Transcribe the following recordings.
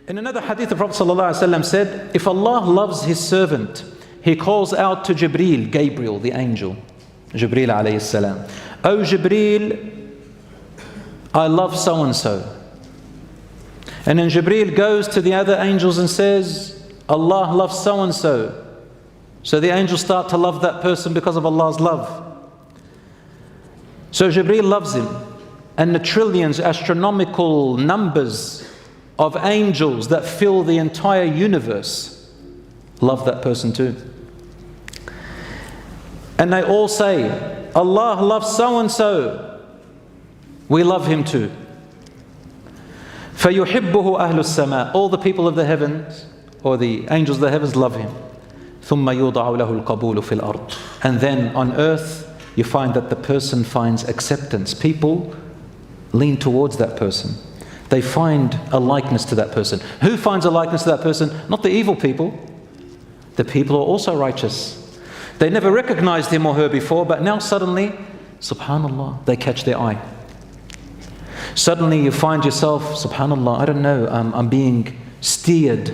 In another hadith, the Prophet ﷺ said, if Allah loves His servant, He calls out to Jibreel, Gabriel, the angel, Jibreel alayhi salam, "O Jibreel, I love so-and-so." And then Jibreel goes to the other angels and says, Allah loves so-and-so. So the angels start to love that person because of Allah's love. So Jibreel loves him. And the trillions, astronomical numbers of angels that fill the entire universe love that person too. And they all say, Allah loves so-and-so. We love him too. فَيُحِبُّهُ أَهْلُ السَّمَاءِ. All the people of the heavens, or the angels of the heavens, love him. ثُمَّ يُوضَعُ لَهُ الْقَبُولُ فِي الْأَرْضِ. And then on earth, you find that the person finds acceptance. People lean towards that person. They find a likeness to that person. Who finds a likeness to that person? Not the evil people. The people who are also righteous. They never recognized him or her before, but now suddenly, subhanallah, they catch their eye. Suddenly you find yourself, subhanallah, I don't know, I'm being steered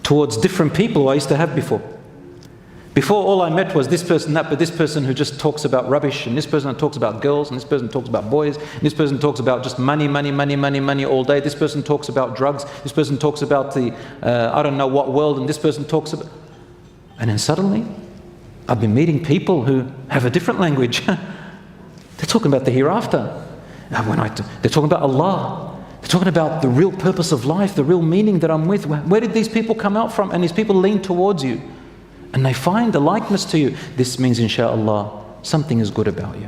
towards different people I used to have before. Before, all I met was this person, that, but this person who just talks about rubbish, and this person talks about girls, and this person talks about boys, and this person talks about just money, money, money, money, money all day. This person talks about drugs. This person talks about the, I don't know what world, and this person talks about... And then suddenly, I've been meeting people who have a different language. They're talking about the hereafter. They're talking about Allah. They're talking about the real purpose of life, the real meaning that I'm with. Where did these people come out from? And these people lean towards you. And they find a likeness to you. This means, inshallah, something is good about you.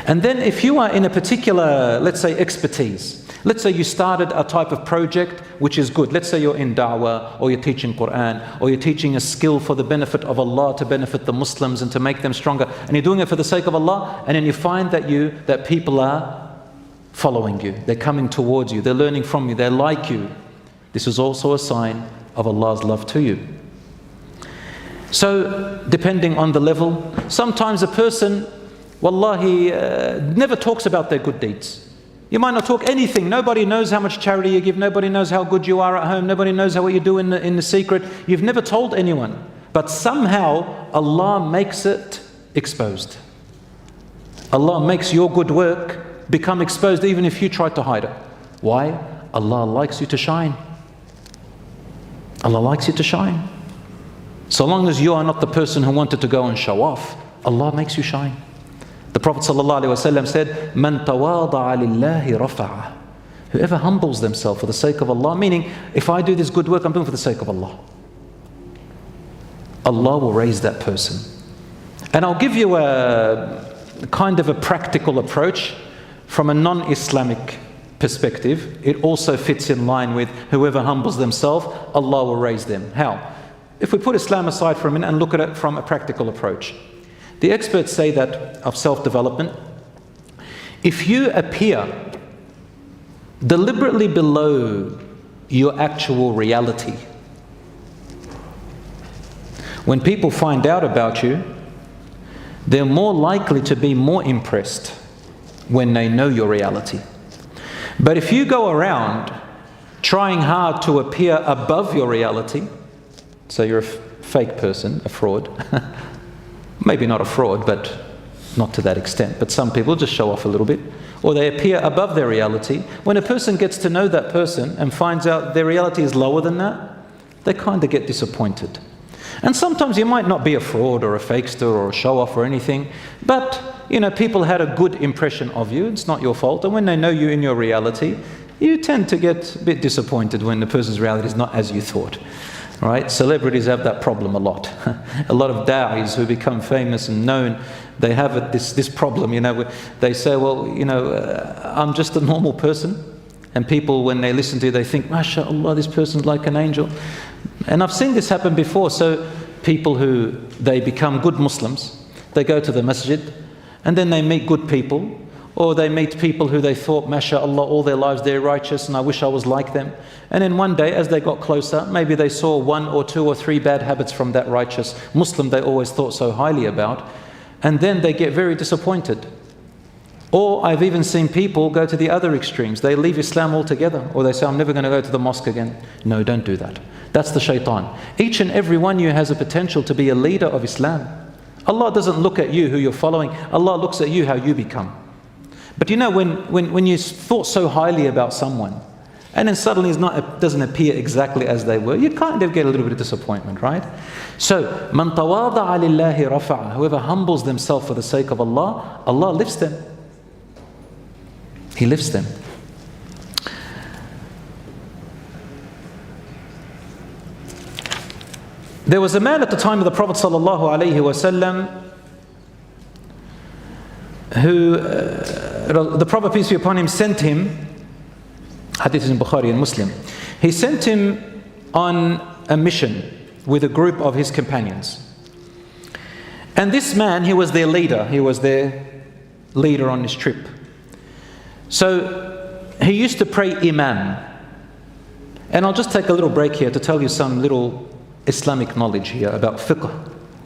And then if you are in a particular, let's say, expertise, let's say you started a type of project which is good. Let's say you're in da'wah, or you're teaching Quran, or you're teaching a skill for the benefit of Allah, to benefit the Muslims and to make them stronger. And you're doing it for the sake of Allah, and then you find that people are following you. They're coming towards you. They're learning from you. They like you. This is also a sign of Allah's love to you. So, depending on the level, sometimes a person, wallahi, never talks about their good deeds. You might not talk anything. Nobody knows how much charity you give. Nobody knows how good you are at home. Nobody knows what you do in the secret. You've never told anyone. But somehow, Allah makes it exposed. Allah makes your good work become exposed even if you try to hide it. Why? Allah likes you to shine. Allah likes you to shine. So long as you are not the person who wanted to go and show off, Allah makes you shine. The Prophet ﷺ said, "Man tawada'a lillahi rafa'ah." Whoever humbles themselves for the sake of Allah, meaning, if I do this good work, I'm doing it for the sake of Allah. Allah will raise that person. And I'll give you a kind of a practical approach from a non-Islamic perspective. It also fits in line with whoever humbles themselves, Allah will raise them. How? If we put Islam aside for a minute and look at it from a practical approach. The experts say that of self-development, if you appear deliberately below your actual reality, when people find out about you, they're more likely to be more impressed when they know your reality. But if you go around trying hard to appear above your reality, so you're a fake person, a fraud, maybe not a fraud, but not to that extent, but some people just show off a little bit, or they appear above their reality. When a person gets to know that person and finds out their reality is lower than that, they kind of get disappointed. And sometimes you might not be a fraud or a fakester or a show-off or anything, but people had a good impression of you. It's not your fault. And when they know you in your reality, you tend to get a bit disappointed when the person's reality is not as you thought. Right? Celebrities have that problem a lot. A lot of da'is who become famous and known, they have this problem, they say, well, I'm just a normal person. And people, when they listen to you, they think, MashaAllah, this person's like an angel. And I've seen this happen before. So people who, they become good Muslims, they go to the masjid, and then they meet good people, or they meet people who they thought, MashaAllah, all their lives they're righteous and I wish I was like them. And then one day, as they got closer, maybe they saw 1 or 2 or 3 bad habits from that righteous Muslim they always thought so highly about. And then they get very disappointed. Or I've even seen people go to the other extremes. They leave Islam altogether, or they say, I'm never going to go to the mosque again. No, don't do that. That's the shaitan. Each and every one of you has a potential to be a leader of Islam. Allah doesn't look at you who you're following. Allah looks at you how you become. But you know, when you thought so highly about someone, and then suddenly it doesn't appear exactly as they were, you kind of get a little bit of disappointment, right? So, مَنْ تَوَاضَعَ لِلَّهِ رَفَعَ. Whoever humbles themselves for the sake of Allah, Allah lifts them. He lifts them. There was a man at the time of the Prophet ﷺ who the Prophet, peace be upon him, sent him, hadith is in Bukhari and Muslim, he sent him on a mission with a group of his companions. And this man, he was their leader. He was their leader on this trip. So he used to pray Imam. And I'll just take a little break here to tell you some little Islamic knowledge here about fiqh.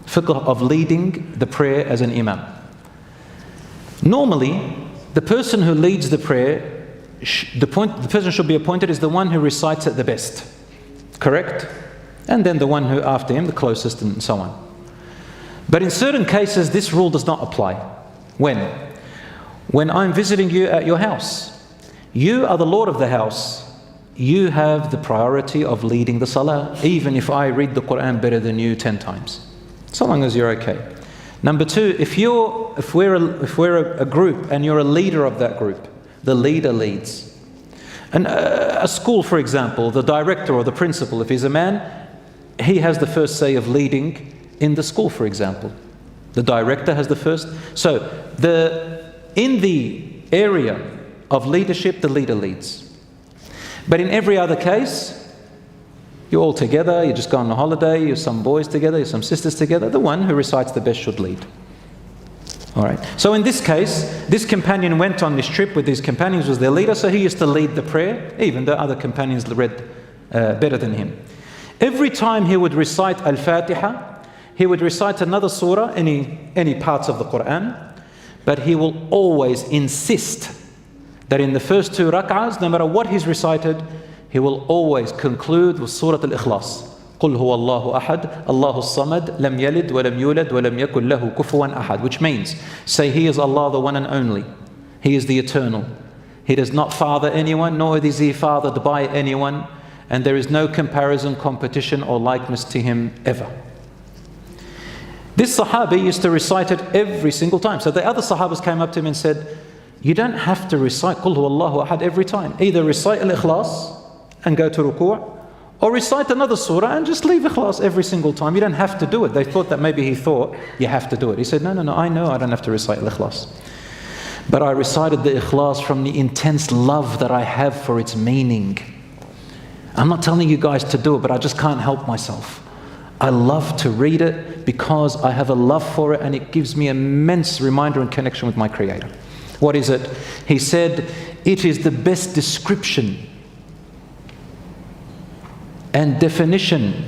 Fiqh of leading the prayer as an Imam. Normally, the person who leads the prayer, the person should be appointed is the one who recites it the best. Correct? And then the one who after him, the closest, and so on. But in certain cases, this rule does not apply. When I'm visiting you at your house, you are the Lord of the house. You have the priority of leading the salah, even if I read the Quran better than you 10 times, so long as you're okay. Number two, if we're a group and you're a leader of that group, the leader leads. And a school, for example, the director or the principal, if he's a man, he has the first say of leading in the school, for example. The director has the first. So in the area of leadership, the leader leads. But in every other case, you're all together, you just go on a holiday, you're some boys together, you're some sisters together, the one who recites the best should lead. All right. So in this case, this companion went on this trip with his companions, was their leader, so he used to lead the prayer, even though other companions read better than him. Every time he would recite Al-Fatiha, he would recite another surah, any parts of the Quran, but he will always insist that in the first 2 rak'ahs, no matter what he's recited, he will always conclude with Surah Al-Ikhlas. قُلْ هُوَ اللَّهُ أَحَدٌ اللَّهُ الصَّمَدُ لَمْ يَلِدْ وَلَمْ يُولَدْ وَلَمْ يَكُنْ لَهُ كُفُوًا أَحَدٌ, which means, say He is Allah, the one and only. He is the eternal. He does not father anyone, nor is He fathered by anyone, and there is no comparison, competition, or likeness to Him ever. This Sahabi used to recite it every single time. So the other Sahabas came up to him and said, you don't have to recite Qul Huwallahu Ahad every time. Either recite Al-Ikhlas and go to ruku', or recite another surah and just leave Ikhlas every single time. You don't have to do it. They thought that maybe he thought you have to do it. He said, no, I know I don't have to recite Al-Ikhlas. But I recited the Ikhlas from the intense love that I have for its meaning. I'm not telling you guys to do it, but I just can't help myself. I love to read it because I have a love for it, and it gives me immense reminder and connection with my Creator. What is it? He said, it is the best description and definition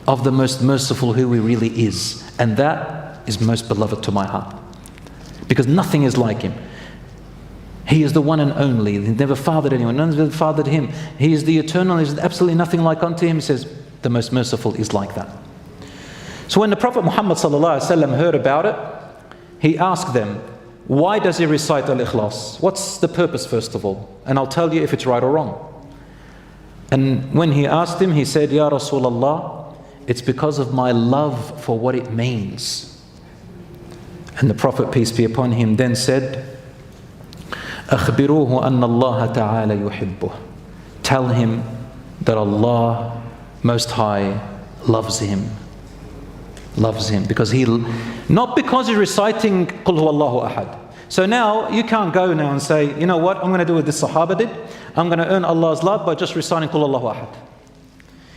of the most merciful who He really is. And that is most beloved to my heart. Because nothing is like Him. He is the one and only. He never fathered anyone. None has ever fathered Him. He is the eternal. There is absolutely nothing like unto Him. He says, the most merciful is like that. So when the Prophet Muhammad ﷺ heard about it, he asked them, why does he recite Al-Ikhlas? What's the purpose, first of all? And I'll tell you if it's right or wrong. And when he asked him, he said, Ya Rasulullah, it's because of my love for what it means. And the Prophet, peace be upon him, then said, أخبروه أن الله تعالى يحبه. Tell him that Allah Most High loves him. Loves him because not because he's reciting Qul Huwallahu Ahad. So now you can't go now and say, you know what, I'm going to do what this Sahaba did. I'm going to earn Allah's love by just reciting Qul Huwallahu Ahad.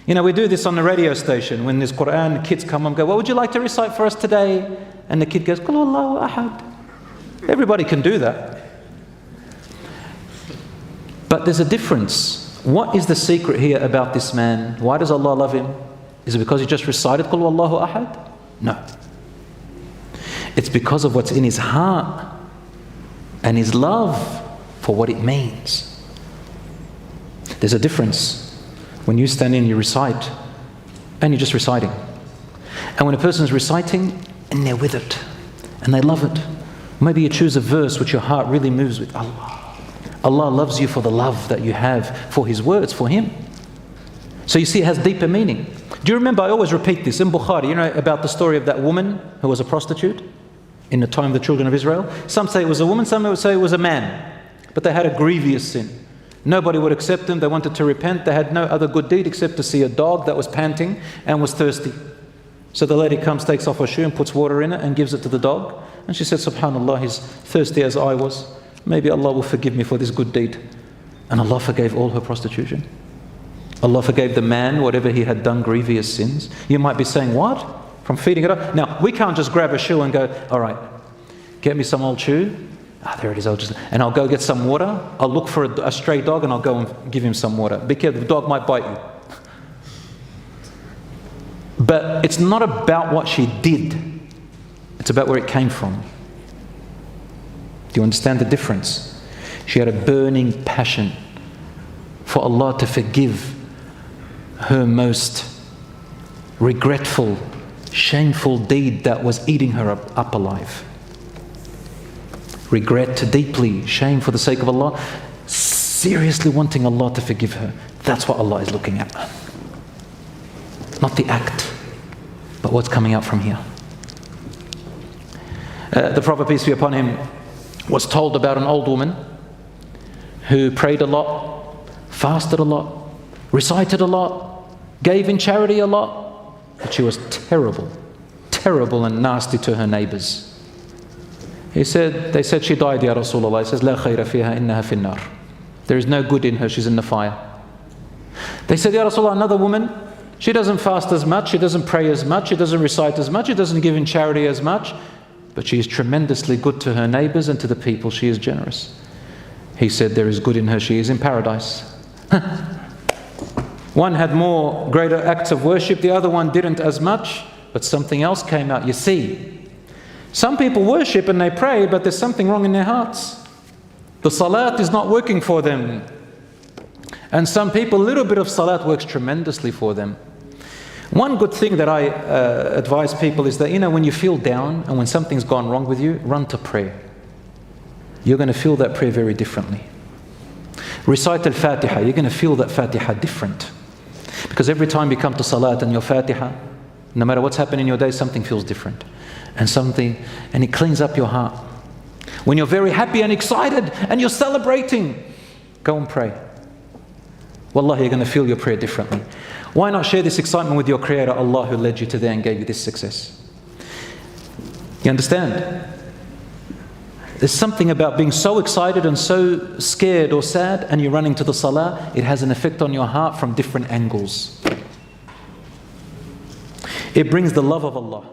You know, we do this on the radio station when there's Quran, kids come and go, what would you like to recite for us today? And the kid goes, Qul Huwallahu Ahad. Everybody can do that. But there's a difference. What is the secret here about this man? Why does Allah love him? Is it because he just recited Qul Huwallahu Ahad? No. It's because of what's in his heart. and his love for what it means. There's a difference when you stand in, you recite, and you're just reciting. And when a person's reciting and they're with it, and they love it. Maybe you choose a verse which your heart really moves with. Allah loves you for the love that you have for His words, for Him. So you see, it has deeper meaning. Do you remember, I always repeat this, in Bukhari, you know about the story of that woman who was a prostitute in the time of the children of Israel? Some say it was a woman, some would say it was a man. But they had a grievous sin. Nobody would accept them. They wanted to repent. They had no other good deed except to see a dog that was panting and was thirsty. So the lady comes, takes off her shoe and puts water in it and gives it to the dog. And she said, subhanallah, he's thirsty as I was. Maybe Allah will forgive me for this good deed. And Allah forgave all her prostitution. Allah forgave the man whatever he had done, grievous sins. You might be saying, what? From feeding it up? Now, we can't just grab a shoe and go, all right, get me some old shoe. There it is. And I'll go get some water. I'll look for a stray dog and I'll go and give him some water. Be careful, the dog might bite you. But it's not about what she did. It's about where it came from. Do you understand the difference? She had a burning passion for Allah to forgive her most regretful, shameful deed that was eating her up alive. Regret deeply, shame for the sake of Allah, seriously wanting Allah to forgive her. That's what Allah is looking at. Not the act, but what's coming out from here. The Prophet, peace be upon him, was told about an old woman who prayed a lot, fasted a lot, recited a lot, gave in charity a lot, but she was terrible and nasty to her neighbors. They said she died, Ya Rasulullah. He says, La khayra fiha innaha finnar. There is no good in her, she's in the fire. They said, Ya Rasulullah, another woman, she doesn't fast as much, she doesn't pray as much, she doesn't recite as much, she doesn't give in charity as much, but she is tremendously good to her neighbors and to the people, she is generous. He said, there is good in her, she is in paradise. One had more greater acts of worship, the other one didn't as much, but something else came out. You see, some people worship and they pray, but there's something wrong in their hearts. The salat is not working for them. And some people, a little bit of salat works tremendously for them. One good thing that I advise people is that, when you feel down and when something's gone wrong with you, run to prayer. You're going to feel that prayer very differently. Recite al-Fatiha, you're going to feel that Fatiha different. Because every time you come to salat and your Fatiha, no matter what's happened in your day, something feels different. And it cleans up your heart. When you're very happy and excited and you're celebrating, go and pray. Wallahi, you're going to feel your prayer differently. Why not share this excitement with your Creator, Allah, who led you to there and gave you this success? You understand? There's something about being so excited and so scared or sad and you're running to the salah, it has an effect on your heart from different angles. It brings the love of Allah.